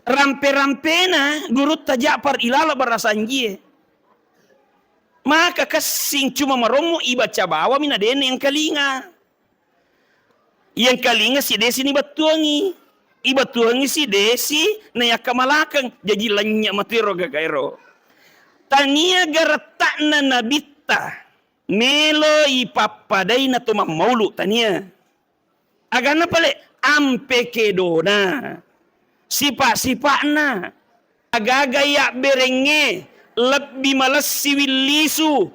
Rampe-rampena guru ta Ja'far ilala barasanjie. Maka kasing cuma maromo ibaca bawa mina dene yang kalinga. Yang kalinga si desi ni batuangi. Ibatuangi si desi na yakamalakang. Jadi lanya matiro gagairo. Tania garatakna nabita. Melo ipapadai na tumang maulu tania. Agana pale ampe kedona. Sipa-sipa na. Agagaya berenge. Lebih malas siwilisu.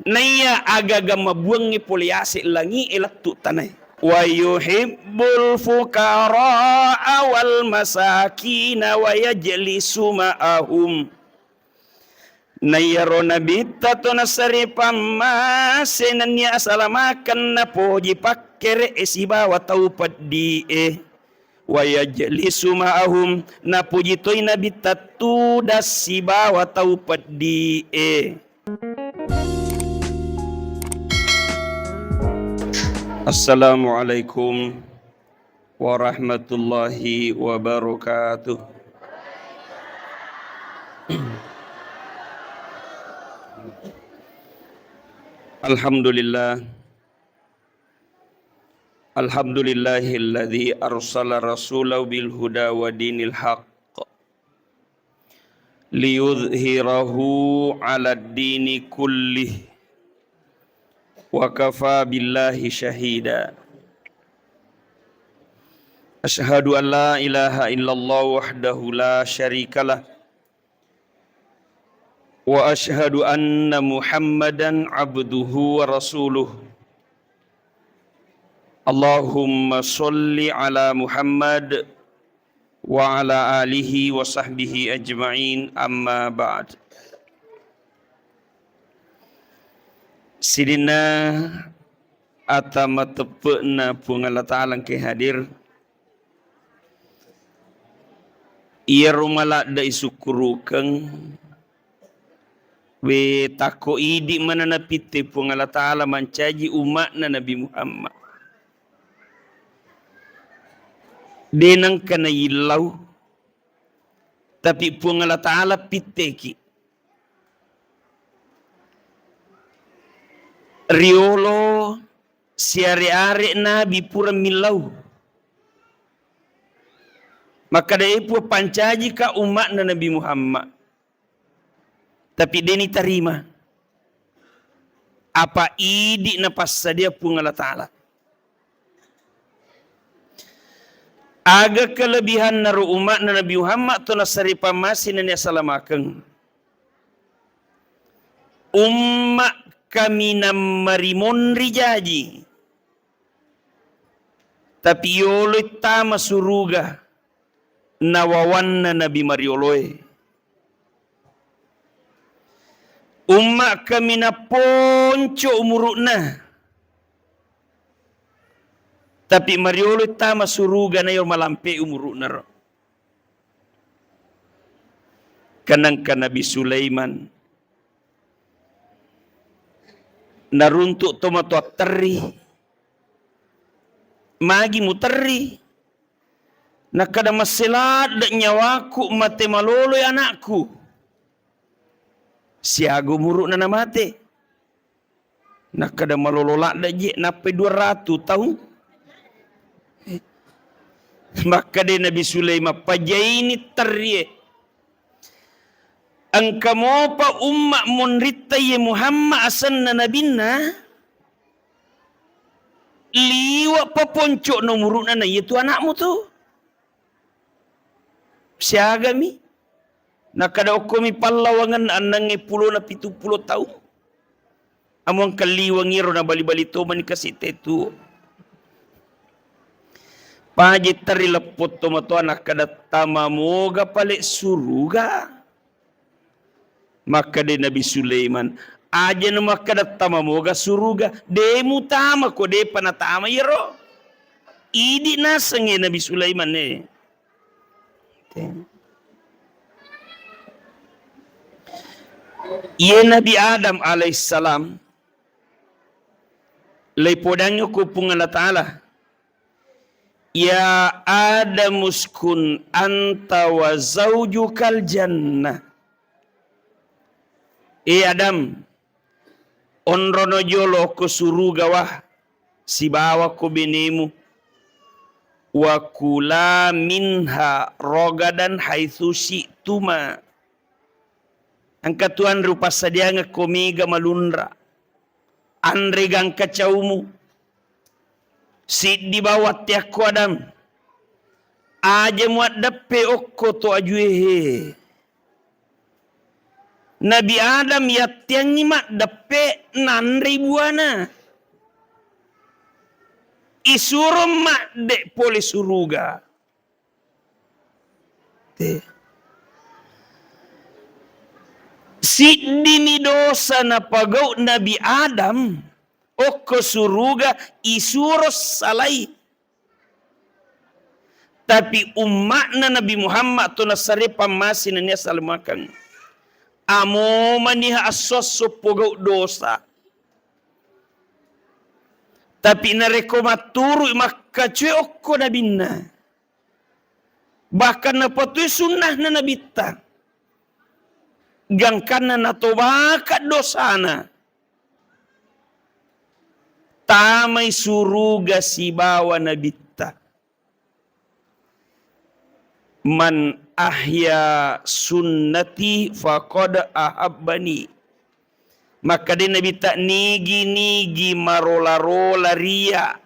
Naya agaga mabuang ni poliase langi elatu tanay. Wa yuhibbul fuqara'a wal masakina wa yajlisu ma'ahum. Nayaro nabita to nasari pamasenanya asalamakan na poji pakkere esiba wa taupad di wa yajlisu ma'ahum na puji toy nabita tu dasiba wa taupad di Assalamualaikum warahmatullahi wabarakatuh. Alhamdulillah. Alhamdulillahilladzi arsala rasulahu bil huda wa dinil haqq liyudhhirahu 'alad dini kullih wa kafa billahi syahida. Asyhadu an la ilaha illallah wahdahu la syarikalah wa asyhadu anna Muhammadan abduhu wa rasuluh. Allahumma sholli ala Muhammad wa ala alihi wa sahbihi ajma'in, amma ba'd. Sidina atama tepena pungala ta'ala ke hadir. Ia rumala da isukurukeng we tako idi mana napite pungala ta'ala mancaji umat na Nabi Muhammad. Denang kana ilau tapi pungala ta'ala piteki. Riolo siare-are Nabi pura milau. Maka dari itu pancaji ka umat na Nabi Muhammad. Tapi deni terima. Apa idi na passadia pungala ta'ala. Aga kelebihan naru umat na Nabi Muhammad tu nasari pamasin na niya salamakeng. Umat kami na marimon rijaji. Tapi yoloy tama suruga. Nawawan na Nabi Marioloy. Umat kami na ponco umuruk na. Tapi Marioloy tama suruga na yung malampe umuruk na ro. Kanang ka Nabi Sulaiman. Naruntuk tomato teri. Magi muteri. Nakada maselat dak nyawaku mate maloloy anakku. Siago muruk na mate. Nakada malololak dak je nape 200 tahun. Maka dia Nabi Sulaiman pajaini teri. Angkamo pa umma munrita ye Muhammad asanna nabinna. Liwa pa ponco nomuruk na itu anakmu tu. Siagami. Nakada okomi palawangan anang 10 na 70 tahun. Among kaliwangiro na bali-bali to man kasite tu. Pajit tari lepot to mato anak kada tamamoga pale suruga. Maka de Nabi Sulaiman aja nama kada tamamoga suruga demu tama ko de panatama yero. Idi nasenge Nabi Sulaiman ne. Ia Nabi Adam alaihissalam lay podangyo ko pung Allah Ta'ala Ya Adam uskun anta wa zaujukal jannah. Adam, onrono jolo ko suruga wah si bawa ko binemu. Wa kula minha rogadan haitsu syi'tuma. Angkatuan rupa sadia komiga malunra. Andre gang kacaumu. Si di bawah tiak Adam. Aja muat dape okko to ajuehe. Nabi Adam ya tiang mak dape 6.000 ana. Isurum mak dek pole suruga. Si dimi dosa na pagau Nabi Adam. Oko suruga isuros salai. Tapi umatna Nabi Muhammad tu nasari pamasin niya salmakan. Amo maniha asos pagau dosa. Tapi nareko maturu maka cuy okko nabinna. Bahkan napatuy sunnah na nabita. Gangkana natobaka dosana. Tamay suruga si bawa nabita. Man ahya sunnati faqad ahabbani. Maka dia Nabi tak nigi marola-rola ria.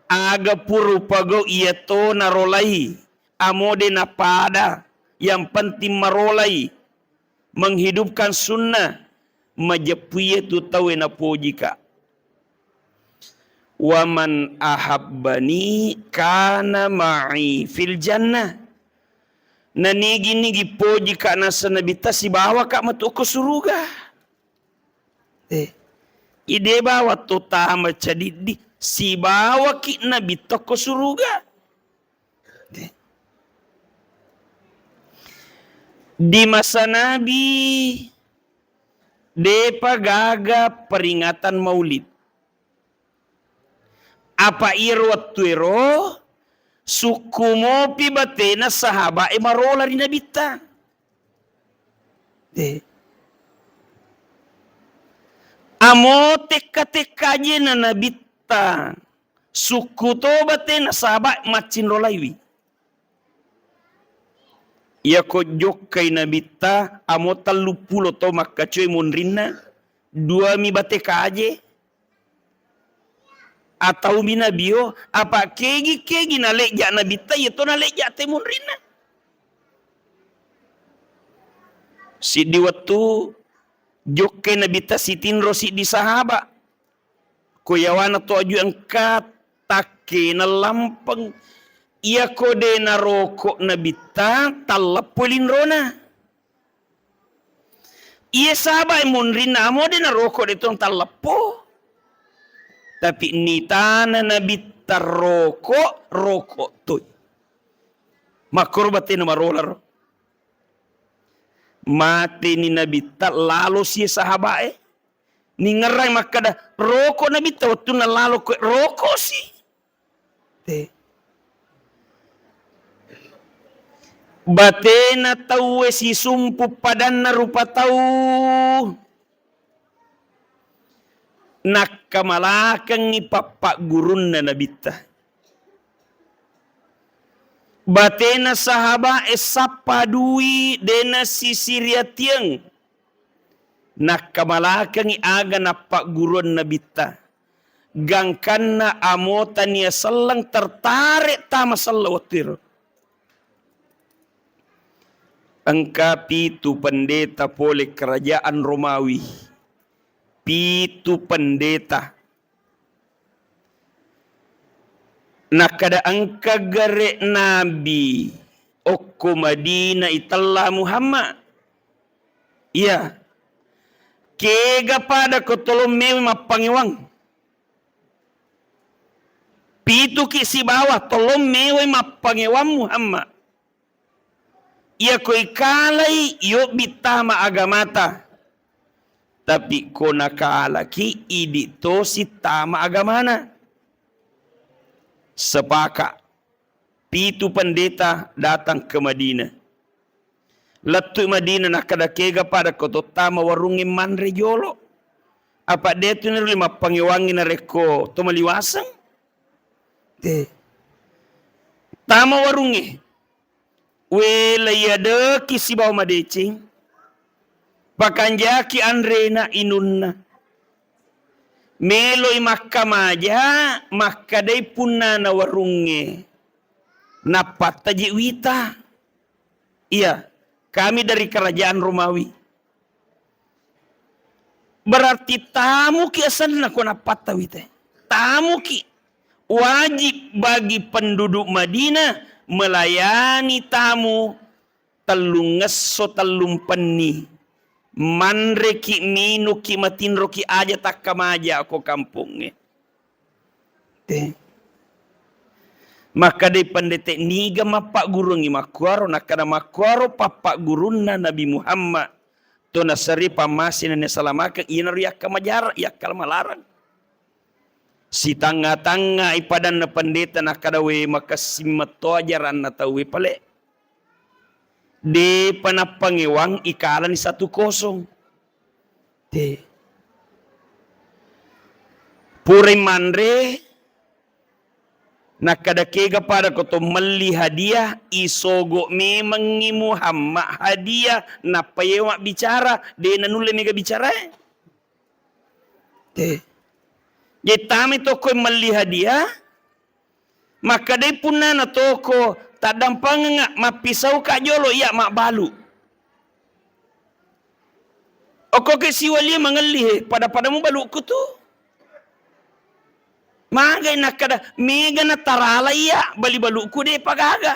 Aga puru pagau iya to narolai. Amode na pada. Yang penting marolai. Menghidupkan sunnah. Majapuye tu tawe na pojika. Waman ahabbani kana ma'i fil jannah. Nanigi-nigi poji ka nasa nabita si bawa ka matuko suruga. Ide bawa to tama cadidi si bawa ki nabita ko suruga. Di masa Nabi depa gaga peringatan Maulid. Apa irwat tuiro? Suku mopi batena sahaba marola rin nabita. Amo teka-teka je na nabita. Suku to batena sahaba macin rolaiwi. Ia ko jok kay nabita amo 30 to makacoy munrinna. 2 mi bateka aje. Atau minabio apa kegi na leja nabita yato na leja temun rina. Si di waktu jokke nabita si tinro si di sahaba. Kuyawana to aju angkat take na lampang. Ia kode na rokok nabita talapulin rona. Ia sahaba mun rina mo de na rokok detong talapo. Tapi nitana nabi rokok tu. Makor batin marolar. Mati ni nabi tak lalu si sahabat ni ngerai makada rokok nabi tak waktu na lalu ke rokok si. Batena tahu si sumpu padan na rupa tahu. Nakamalakang ni papak gurun na nabita. Batena sahaba esapadui dena sisiriatiang. Nakamalakang ni aga napak gurun nabita. Gangkan na amotan niya selang tertarik tama salawatir. Angka pitu pendeta pole kerajaan Romawi. Pitu pendeta. Nakada angka gare nabi. Okko Madinah italla Muhammad. Iya. Kega pada kotolome mapangiwang. Pitu kisi bawah tolome mapangiwang Muhammad. Iya ko ikalay yo bitama agamata. Tapi ko nakalaki idito si tama agamana. Sepakat. Pitu pendeta datang ke Madinah. Letu Madinah nak kadakega pada koto tama warungi manre jolo. Apa dia tu ni lima pangiwangi na reko to maliwasang? Tama warungi. Wela yada kisibaw madecing. Pakanjaki andrena inunna. Meloy makamaja makadai punna na warungi. Napat taji wita. Iya, kami dari kerajaan Romawi. Berarti tamu ki asan na ko napat tawite. Tamu ki wajib bagi penduduk Madinah melayani tamu telung ngeso telung peni. Manre ki minu ki matinro ki aja tak kamaja ko kampungnya. Maka di pendete niga mapak guru ngi makwaro nakana makwaro papak gurunna Nabi Muhammad to nasari pamasin ne salamaka ina riak kamajar yak kalmalarang si tanga-tanga ipadan na pendeta nakadawe maka simmeto ajaran na tawe pale de panapangewang ikalan 1-0 de pure manre nakadakega pada koto meli hadiah isogo memang ngi Muhammad hadiah napayewa bicara de nanule mega bicara jetame toko meli hadiah maka de punna na toko tadampang nga mapisau ka jolo iya mak balu oko ke siwali mangalih pada padamu balu ku tu magay nakada mega na tarala iya bali baluku de pagaga.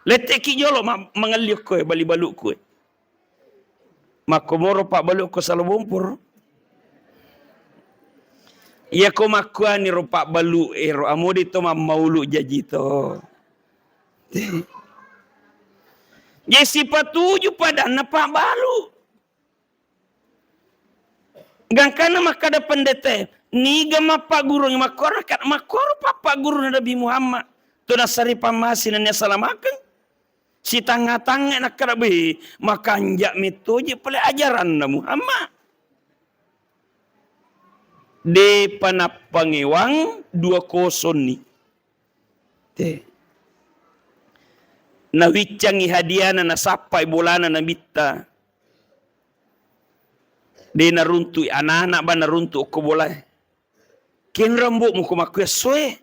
Lete ki jolo mangaliyok ko bali baluku. Makomoro pak baluku sa lumpur. Iya ko makuani ro pak balu ro amodi to maulu jaji to. Jesi patuju pada na pak balu. Gangkana makada pendete niga mapa guru makor kat makor papa guru Nabi Muhammad tu nasari pamasin nya salamakan si tanga-tanga nak karabe makanjak mitoje pele ajaran na Muhammad de panapangewang 20 ni te na wiccangi hadiana na sapai bolana na bitta de naruntu anak-anak ba naruntu ko boleh ken rambut mo kumakuya soe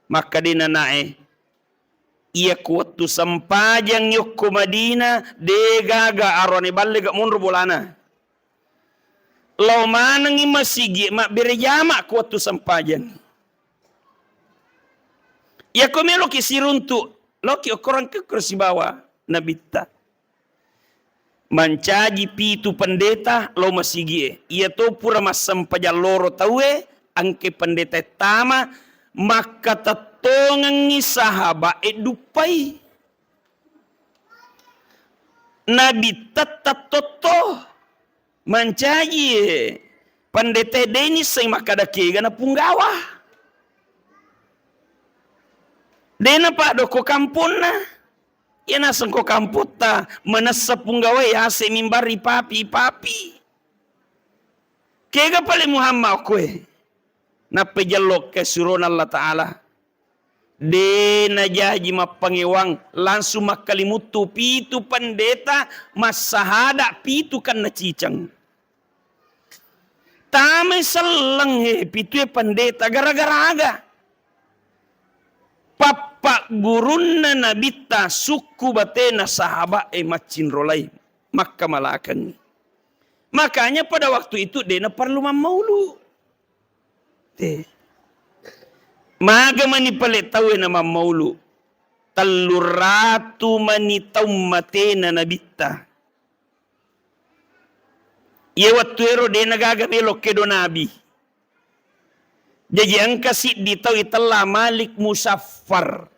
maka di nanae iya kuwatu sampajang yok ko Madina de gaga arone balle ga munro bolana law manang masigi mak berjama kuwatu sampajang iya ko melo ki siruntu loki okoran ke kursi bawah nabita mancaji pitu pendeta lo masigi iya to pura masam pajaloro tawe angke pendeta tama maka tatongang ni sahaba dupai nabi tatatoto mancaji pendeta deni say makadakega na punggawa dena pak doko kampuna ya nasang ko kamputa manasa punggawa ya se mimbari papi kega pale Muhammad kwe na pejalok ke suron Allah Ta'ala de na jaji mapangewang langsung makalimutu pitu pendeta masahada pitu kan na cicang tame selang pitu pendeta gara-gara aga papa gurunna nabita suku batena sahaba macin rolai maka malakan makanya pada waktu itu dena perlu mamaulu maga mani palit tawe na mamaulu taluratu mani taumatena nabita ye watuero de nagagamelo kedo nabi jadi ang kasi ditaw itala Malik Musaffar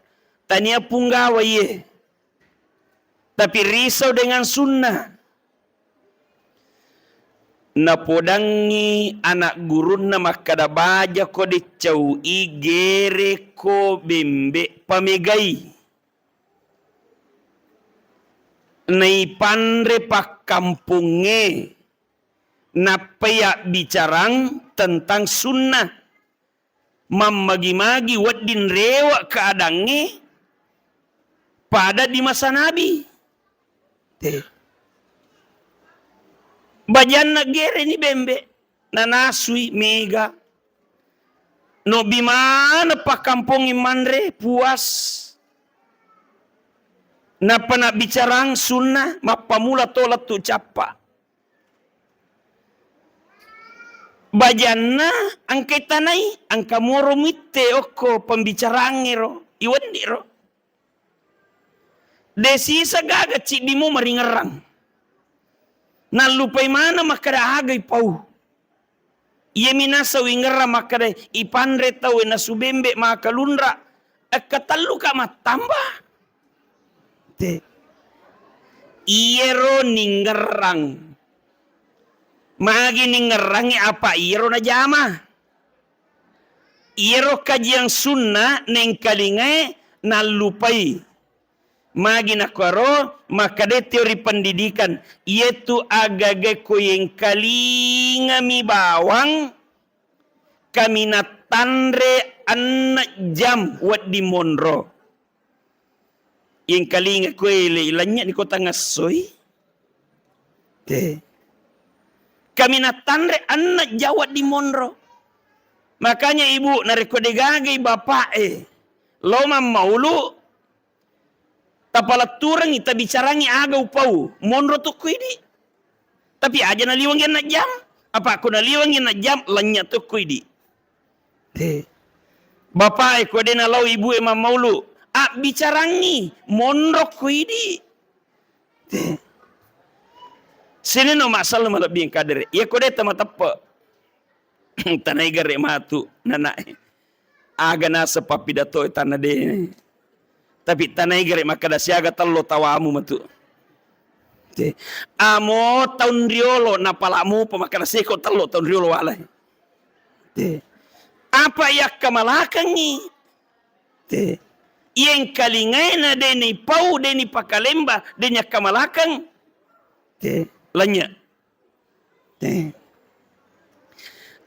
tania punggawa ye tapi risau dengan sunnah napodangi anak gurun na makada baja ko de cau igere ko bembe pamegay naipandre pak kampunge napaya bicarang tentang sunnah mamagi-magi waddin rewa keadange pada di masa Nabi. Bajan na gere ni bembe nanasui mega no bimana pa kampung imandre puas na pana bicarang sunnah mapamula tolat tu capa bajanna angke tanai angka moro mitte oko pembicaraangero iwandiro desi sagaga cidimu maringerang nan lupai mana makada agay pau iya minasa wingera makada ipandre tau na subembe makalunra akatallu ka matamba te iyero ninggerang magi ninggerangi apa iyero na jama iyero kajiang sunnah neng kalingai nan lupai magi nakwaro makade teori pendidikan yaitu agage ko yang kalinga mi bawang kami natandre anak jam wat di monro yang kalinga ko ilannya di kota ngasoy kami natandre anak jawat di monro makanya ibu narekode gage bapak loma maulu tapala turang ita bicarangi aga upau monro tu kuidi tapi aja naliwangin na jam apa aku naliwangin na jam lanya tu kuidi bapak ko de nalau ibu emang maulu bicarangi monro kuidi sini no masalah malah biang kader ya ko de tama tappa tanai gare matu nana aga nasa papidato tanah de tapi tanai gere makada siaga tallo tawamu matu amo tahun riolo napalamu pemakada seko tallo tahun riolo walai apa ya kamalakangi yang kalingai na deni pau deni pakalemba denya kamalakang lanya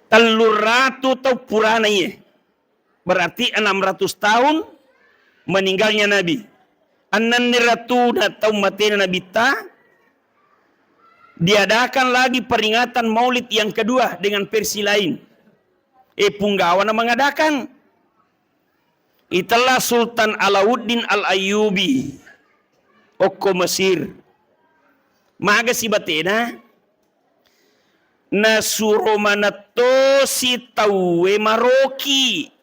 taluratu tau purana ye berarti 600 tahun meninggalnya Nabi. Anan niratu datang matena Nabi ta diadakan lagi peringatan Maulid yang kedua dengan versi lain. Punggawa mengadakan. Itulah Sultan Alauddin Al-Ayyubi oko Mesir. Maga si batena na suromanato si tawe Maroki.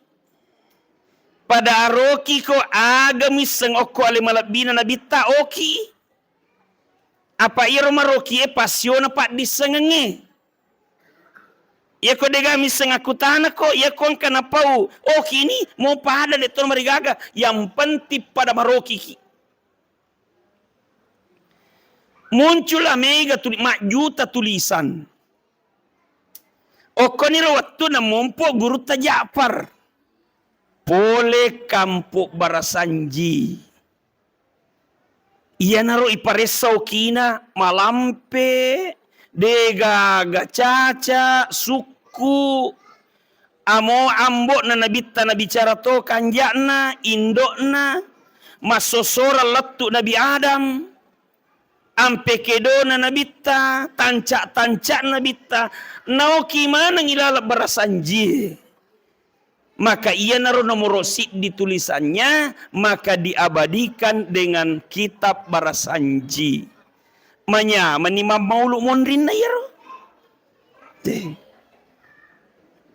Pada aroki ko agamis sang oko ale malabina na bita oki. Apa iro maroki pasyon pa disangenge. Ya ko degami sang akutana ko ya ko ang kanapau. Oki ni mo pada neto marigaga yang penting pada maroki ki. Muncul mega juta tulisan. Oko ni waktu na mompo guru ta Ja'far. Pole kampuk barasanji. Iya naro iparesau kina malampe dega gacaca suku amo ambo na nabita na bicara to kanjana indokna masosora letu Nabi Adam ampe kedo na nabita tancak nabita naoki mana ngilala barasanji. Maka ia naruh nomor rosid di tulisannya, maka diabadikan dengan kitab barasanji. Manya menimam mauluk mondrin na yaro.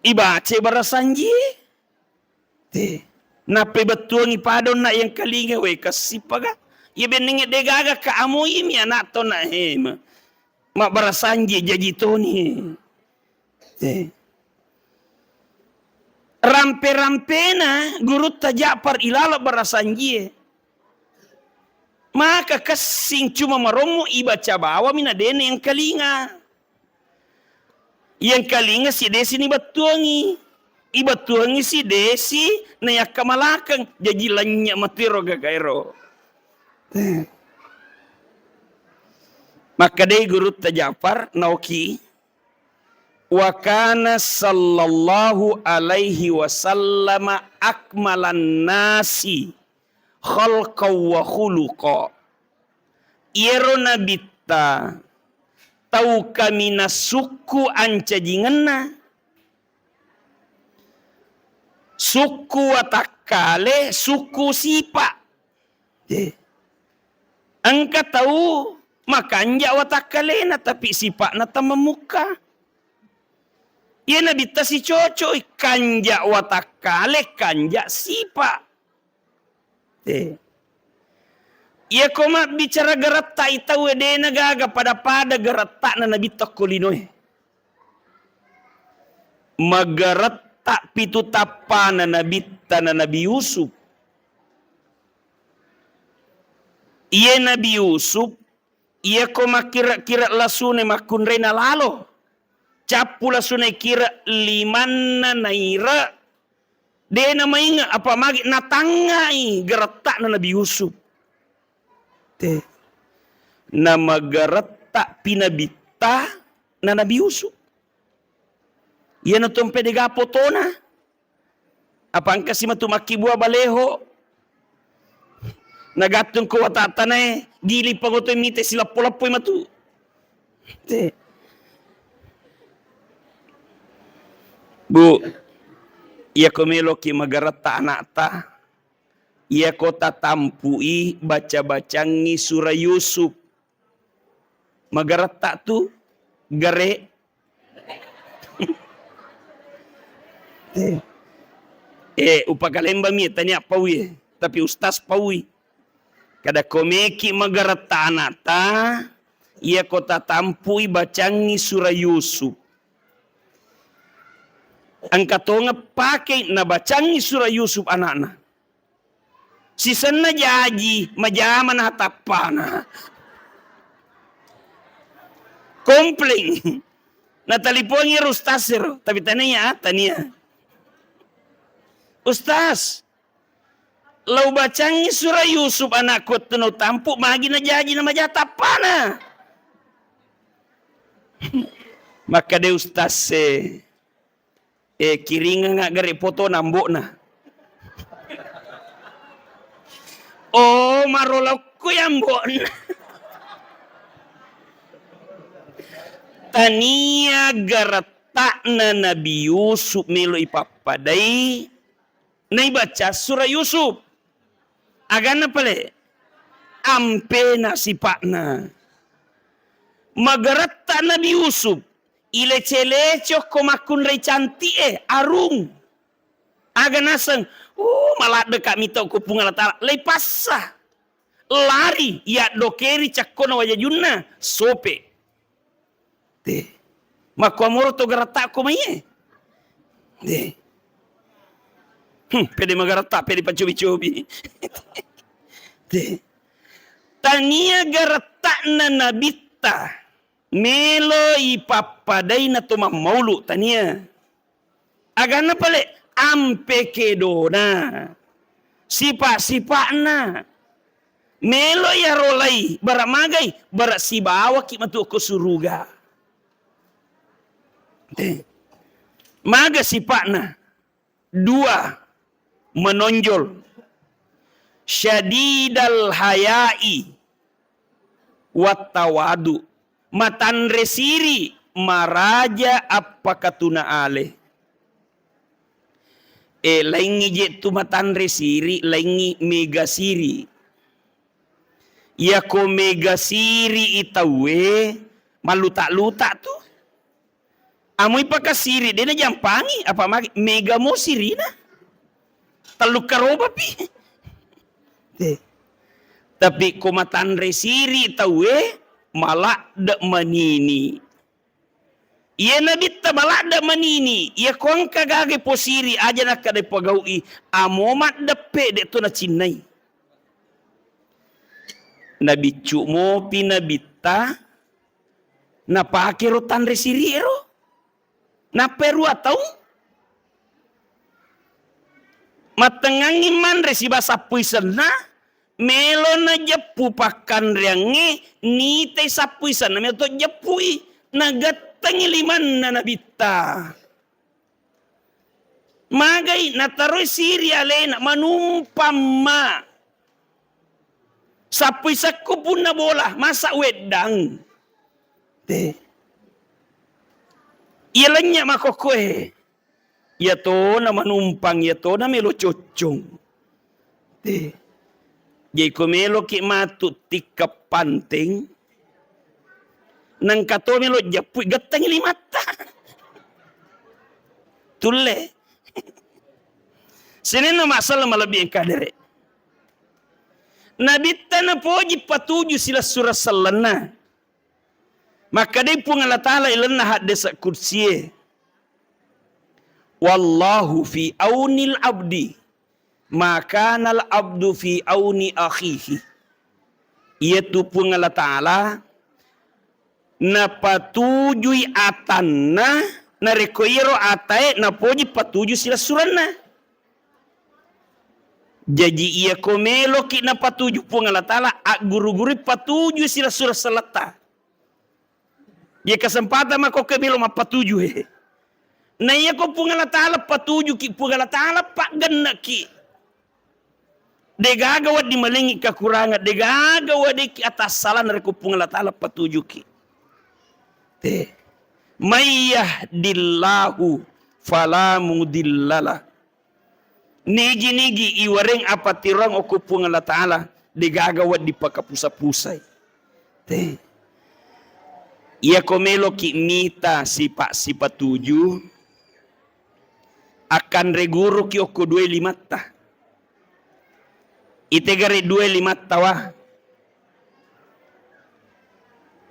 Ibace barasanji. Nape betul ngipadon na yang kalinga we kasipaga. Ia benenge degaga ka amoy mi anak to na hema. Ma barasanji jaji to ni. Rampe-rampena guru ta Ja'far ilala barasanji. Maka kasing cuma maromo ibaca bawa mina dene yang kalinga. Yang kalinga si desi ni batuangi. Ibatuangi si desi na yakamalakang jajilannya matiro gagairo. Maka dai guru tajapar nauki wa kana sallallahu alaihi wasallam akmalan nasi khalqa wa khuluqa. Iero nabita tau kami na suku anca jingenna suku watakale suku sipa. Angka tahu makanja watakale na tapi sipa na tamamuka. Ia nabita si cocoy kanja watakale kanja sipa. Ia koma bicara gerata ita wede nagaga pada gerata na nabita kulinoy. Magerata pitu tapa na nabita na Nabi Yusuf. Ia Nabi Yusuf, ia koma kira-kira lasune makunre na lalo. Capu lasune kira liman na naira. De na mainga apa magi natangai gerata na Nabi Yusuf. Nama gerata pinabita na Nabi Yusuf. Ia na tumpe de gapotona. Apa angka si matumaki buah baleho. Nagatong ko watatanay. Gili pa ko to imite sila pulapoy matu. Bu, ia komelo ki magarata anakta. Ia ko tatampui baca-bacangi surah Yusuf. Magarata tu gare. Upakalemba mi tanya pawi, tapi ustaz pawi. Kada komeki magarata anata, ia kota tampui bacangi surah Yusuf. Angkatonga pakai na bacangi surah Yusuf anak-anak. Sisana jaji majaman hatapana. Komplain. Natalipuan ya ustaz siro, tapi tanya Ustaz, lau bacangi surah Yusuf anak ko tenu tampuk magi na jaji na majatapana. Maka de ustaz kiringa nga gari foto nambok na. Oh, marolaw ko yan mbok na. Tania garata na Nabi Yusuf melo ipapaday. Naibaca surah Yusuf. Agana pale. Ampe na sipakna. Magarata Nabi Yusuf. Ilece-lece komakun rei cantik arung. Aganasang. Malah dekat mita ko pungalatala. Lepasa. Lari. Ya dokeri cakona wajajuna. Sope. Makwamoro to garata ko maye. Pede magarata, pede pacubi-cubi. Tania garata na nabita. Melo ipapadai na to maulu tania. Agana pale ampe kedona. Sipa na. Melo ya rolai baramagay bara sibawa ki matu ko suruga. Maga sipa na. Dua menonjol syadidal hayai watawadu matan resiri maraja apa katuna ale laingi je tu matan resiri laingi megasiri ya ko megasiri itawe maluta-luta tu amoy pakasiri dina jampangi apa magi mega mo sirina taluk karoba pi. Tapi kumatan resiri tawe malak dak manini. Ia nabi tabalak dak manini. Ia kong kagage posiri aja nak kade pagaui. Amomat depe dek tu na cinai. Nabi cumo pi nabita na pake rotan resiri ero. Na peru atau matengangi man resi basa puisan na melo na jepu pakan riangi ni te sapuisan na melo to jepui nagatangi liman na nabita. Magay nataroy siri alena manumpam ma. Sapuisak ko pun na bola masa wedang. Ialanya makokwe. Yato na manumpang yato na melo cocong. Jay ko melo ki matutik ka panting. Nang kato melo japuy gatang limata. Tule. Sinin na masalah malabi ang kadere. Nabita na po patuju sila surah salana. Maka day po nga latala ilan na hadis sa kursiye. Wallahu fi aunil abdi. Maka nal abdu fi auni akhihi. Iyatu po nga latala na patujuy atan na rekoyero atay na po patuju sila surah na. Jadi ia komelo ki na patuju po nga latala guru-guru patuju sila surah salata. Ia kesempatan mako kemelo mapatuju na iya ko po nga latala patuju ki po nga latala pak ganna ki. De gagawa di malingi kekurangan, de gagawa di ki atas salah na ko po nga latala patuju ki. Mayahdillahu fala mudillala. Nigi-nigi iwaring apatirang o kupo nga latala di gagawad di pagkapusapusay. Iya komelo ki mita si patuju akan reguro ki oko 2 itegare 2 wa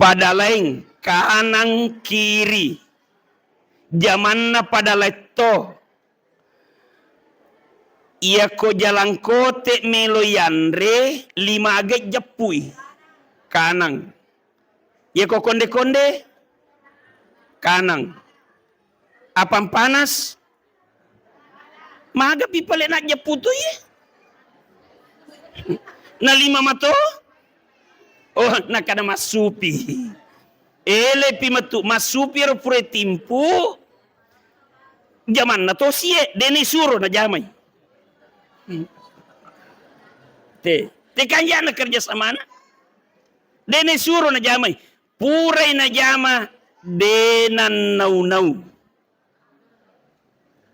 padalaing kanang kiri zaman na padalay to. Ia ko jalan kote melo yanre 5 agak japui kanang. Ia ko konde-konde kanang. Apang panas? Maga pipale nak japutu ye. Na 5 mato? Oh nakada masupi. Ele pimatu masupi ro pure timpu. Jaman na to siye deni suro na jamay. Te kanya na kerja sama na. Dene suro na jamay. Puray na jama denan naw-naw.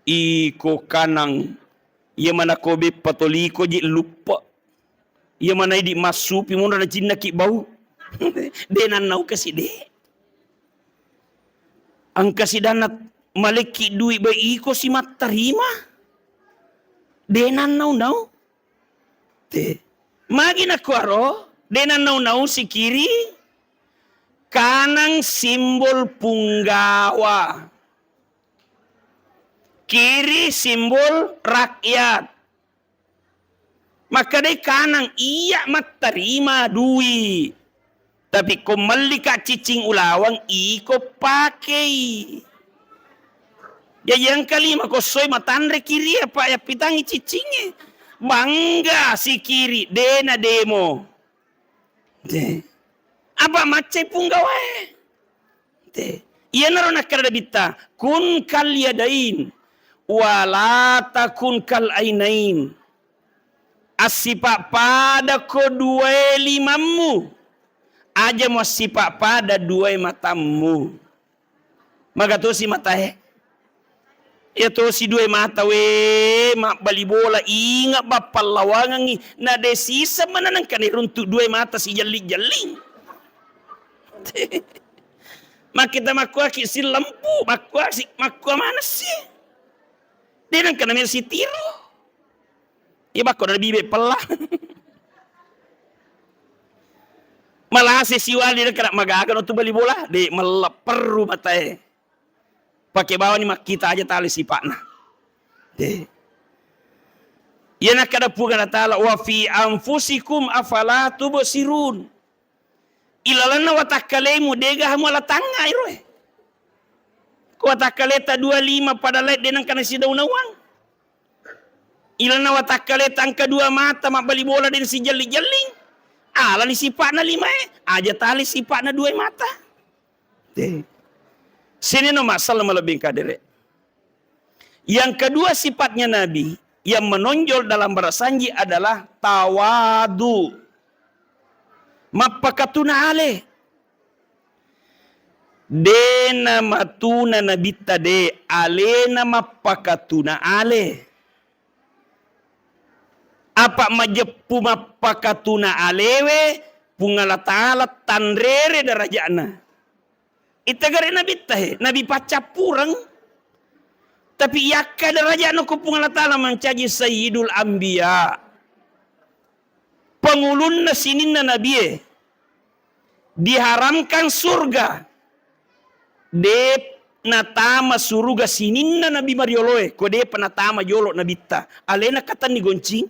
Iko kanang yaman ako be patoliko di lupa. Yaman ay di masupi mo na jinaki bau. Denan naw kasi de. Ang kasidanat maliki duit ba iko si matarima. Denan naw-naw. Magi na kuaro, denan naw-naw si kiri, kanang simbol punggawa. Kiri simbol rakyat. Maka day kanang iya matarima duwi. Tapi kung malika cicing ulawang, iko pakai. Yang kalima ko soy matandre kiri apa ya pitangi cicinge. Bangga si kiri dena demo. Apa macai punggawa. Iya naro nakara bita kun kal yadain wala takun kal ainain. Asipak pada kedua limamu. Aja mau sipak pada 2 matamu. Maka tu si mata Ito si 2 mata mak bali bola ingat bapal lawangan ni na desisa mana nang kanirun tu 2 mata si jaling-jaling. Makita makwa ki si lampu makwa mana sih? Dia nang kana si tiro. Iba ko na bibe pala. Malah si siwali na kana magagan tu bali bola de malaperu mata pakai bawah ni kita aja tali sipak na. Ia nak kada puga ta'ala wa fi anfusikum afala tubsirun. Ilalana wa takalemu dega hamu ala tangai roe. Watakaleta 25 pada let denang kana si daun awang. Ilana watakaleta angka 2 mata mak bali bola den si jeli-jeling. Ala ni sipatna 5 aja tali sipatna 2 mata. Sini no masalah melebih kadere. Yang kedua sifatnya Nabi yang menonjol dalam berasanji adalah tawadu. Mapakatuna ale. Dena matuna Nabi tade alena mapakatuna ale. Apa majepu mapakatuna alewe pungala ta'ala tanrere darajana. Itagare Nabi tahe, Nabi pacapurang. Tapi yakka darajana ku pungala ta'ala mencaji sayyidul anbiya. Pengulunna sininna Nabi diharamkan surga. De natama suruga sininna Nabi Marioloe. Kode penatama jolok Nabi ta. Alena kata ni goncing.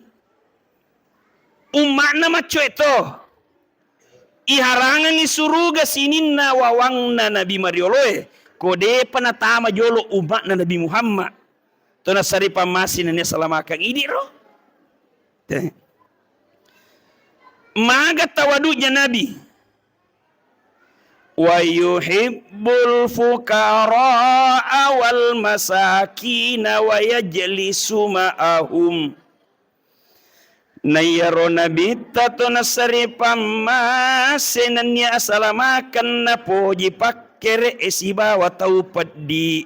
Umakna maco itu. Iharangan ni suruga sininna wawangna Nabi Marioloe. Kode penatama jolok umakna Nabi Muhammad. Tuna sari pamasin ni salamakang idi roh. Maga tawadunya Nabi. Wa yuhibbul fuqara'a wal masakina wa yajlisu ma'ahum. Nayaro Nabi tatuna sari pamasinanya asalamakan na poji pakkere esiba wa taupadi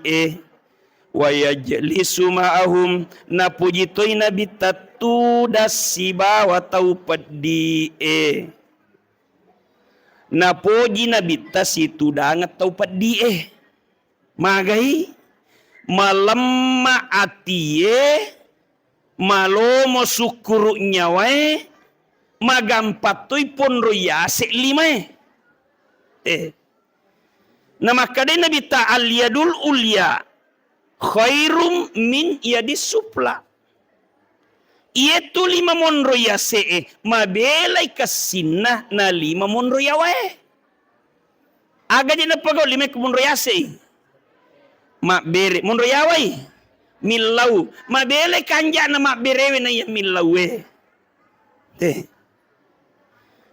wa yajlisu ma'ahum na puji toy Nabi tatu dasiba wa taupadi na poji Nabi tasitu dangat taupadi magai malemma atie malomo sukuru nyawae magampatoy ponro yase 5 na makade Nabi ta'al yadul ulya khairum min yadis supla. Ietu 5 monro yase mabelay kasinna na 5 monro yawae. Aga dyan na pagaw 5 monro yase. Mabere monro yaway. Milaw. Mabelay kanja na maberewe na yung milawe.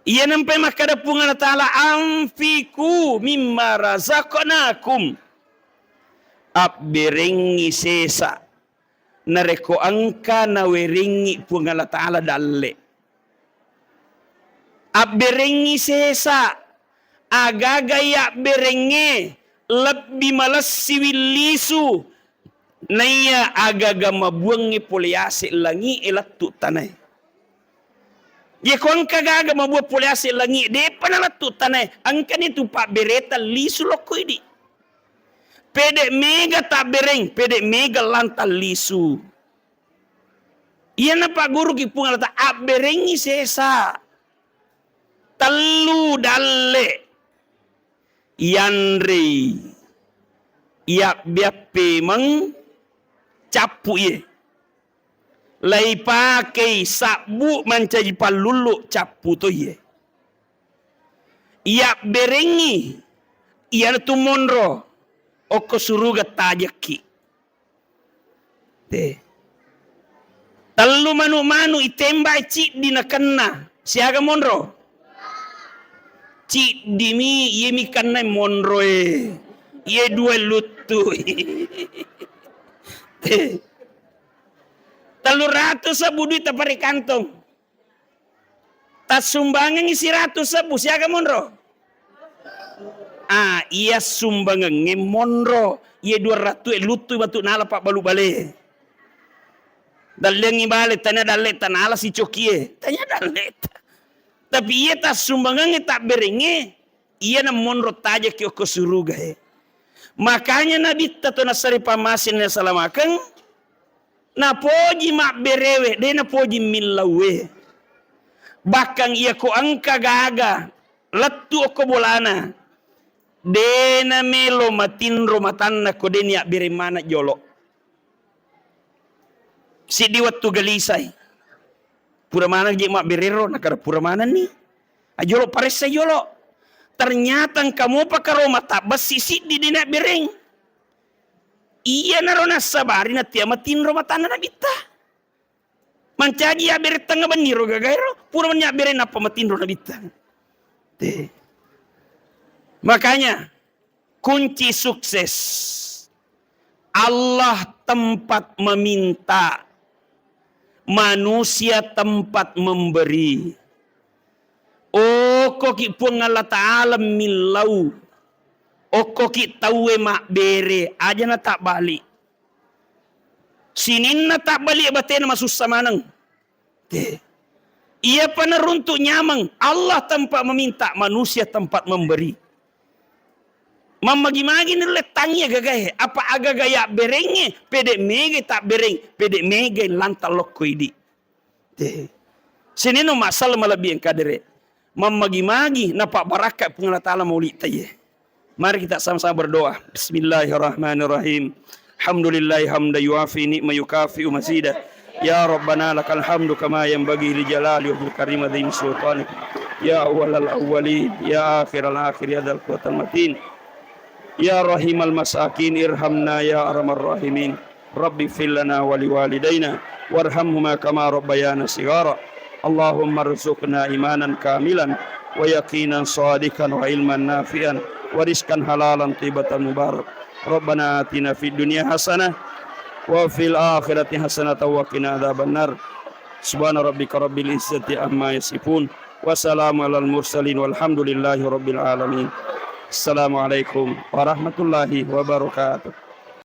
Iyan ang makadapungan na tala amfiku mimma razaqnakum. Abberengi sesa. Nareko angka na weringi pungala ta'ala dalle. Abberengi sesa. Agagaya berenge. Lebih malas siwilisu. Naya agaga mabuangi poliasi langi elatu tanay. Ye kon kagaga mabuang poliasi langi. De panalatu tanay. Angka nito pa bereta lisu loko ini. Pede mega tak bereng, pede mega lantal lisu. Iya na pak guru ki pungal ta aberengi sesa. Telu dalle. Yanre. Iya biape mang capu ye. Lai pakai sabu mancaji palulu capu to ye. Iya berengi. Iya tu monro. Oko suruga tajaki. Telu manu-manu itembay cik di nakana. Siaga monro. Cik dimi yemi kanay monro Ye 2 lutu. 300 sabu duit pare kantong. Tas sumbangan isi 100 sabu siaga monro. Iya sumbangan ngemonro. Iya 200 lutu batu nala pak balu bale. Dalengi bale tanya dalet tanala si cokie. Tanya dalet. Tapi iya tas sumbangan tak berenge. Iya na monro taja kio ko suruga Makanya Nabi tato nasari pamasin na salamakan. Na poji mak berewe. De na poji milawe. Bakang iya ko angka gaga. Latu ko bolana. Dena melo matinro matanna ko denia biremana jolo. Si di waktu galisay. Pura mana je mak berero nakara pura mana ni. Ajolo paresa jolo. Ternyata kamu pakaro mata besi si di dena bereng. Iya narona sabari na tiya matin romatana na bita. Mancagi ya bere tanga baniro gagairo, pura manya bere na pamatin na bita. Makanya kunci sukses Allah tempat meminta, manusia tempat memberi. Oh koki pun Allah Ta'ala milau. Oko ki tawe mak bere aja na tak balik. Sinin na tak balik batin na masusah manang. Ia peneruntuk nyamang. Allah tempat meminta, manusia tempat memberi. Mamagi-magi ni letangnya gagay. Apa aga gaya berengnya? Pedek mege tak bereng. Pedek mege lantal lokko idi. Sinin no masalah malabih yang kadere. Mamagi-magi napak barakat pengalat ta'ala maulid taye. Mari kita sama-sama berdoa. Bismillahirrahmanirrahim. Alhamdulillahi hamda yuafi ni'ma yukafi'u mazida. Ya Rabbana lakal hamdu kama yanbaghi li jalali wa bil karim adhim sultanik. Ya awwalal awwalin, ya akhiral akhir, ya dzal quwwatil matin. Ya rahimal masakin irhamna ya arhamar rahimin. Rabbi fil lana wa liwalidayna warhamhuma kama rabbayana shighara. Allahumma rzuqna imanan kamilan wa yaqinan shadiqan wa ilman nafi'an. Wariskan halalan tibatan mubarak. Rabbana atina fid dunya hasanah wa fil akhirati hasanah wa qina adzabannar. Subhana rabbika rabbil izzati amma yasifun wa salamun alal mursalin walhamdulillahi rabbil alamin. Assalamualaikum warahmatullahi wabarakatuh.